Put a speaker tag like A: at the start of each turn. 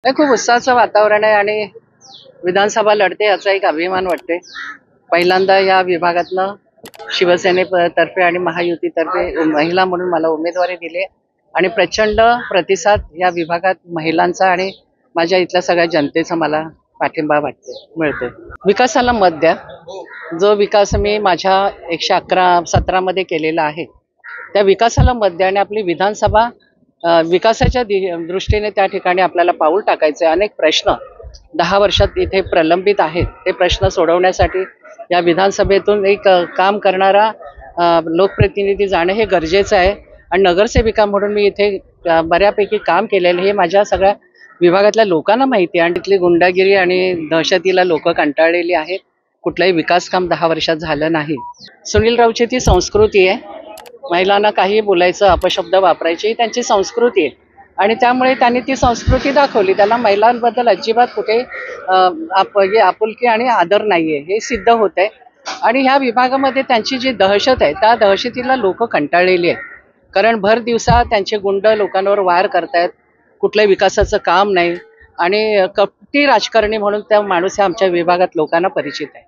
A: नाही, खूप उत्साहाचं वातावरण आहे आणि विधानसभा लढते याचा एक अभिमान वाटते. पहिल्यांदा या विभागातनं शिवसेनेतर्फे आणि महायुतीतर्फे महिला म्हणून मला उमेदवारी दिली आणि प्रचंड प्रतिसाद या विभागात महिलांचा आणि माझ्या इथल्या सगळ्या जनतेचा मला पाठिंबा मिळतोय. विकासाला मत द्या. जो विकास मी माझ्या 117 मध्ये केलेला आहे त्या विकासाला मत द्या आणि आपली विधानसभा विकासाच्या दृष्टीने त्या ठिकाणी आपल्याला पाऊल टाकायचे. अनेक प्रश्न 10 वर्षात इथे प्रलंबित आहेत. ते प्रश्न सोडवण्यासाठी या विधानसभेतून एक काम करणारा लोकप्रतिनिधी जाणं हे गरजेचं आहे आणि नगरसेविका म्हणून मी इथे बऱ्यापैकी काम केलेलं हे माझ्या सगळ्या विभागातल्या लोकांना माहिती आहे आणि तिथली गुंडागिरी आणि दहशतीला लोक कंटाळलेली आहेत. कुठलाही विकास काम 10 वर्षात झालं नाही. सुनील राऊची ती संस्कृती आहे. महिलांना काही बोलायचं, अपशब्द वापरायची ही त्यांची संस्कृती आहे आणि त्यामुळे त्यांनी ती संस्कृती दाखवली. त्याला महिलांबद्दल अजिबात कुठे आपुलकी आणि आदर नाहीये हे सिद्ध होत आहे आणि ह्या विभागामध्ये त्यांची जी दहशत आहे त्या दहशतीला लोक कंटाळलेली आहेत. कारण भर दिवसा त्यांचे गुंड लोकांवर वार करतायत. कुठल्याही विकासाचं काम नाही आणि कपटी राजकारणी म्हणून त्या माणूस आमच्या विभागात लोकांना परिचित आहे.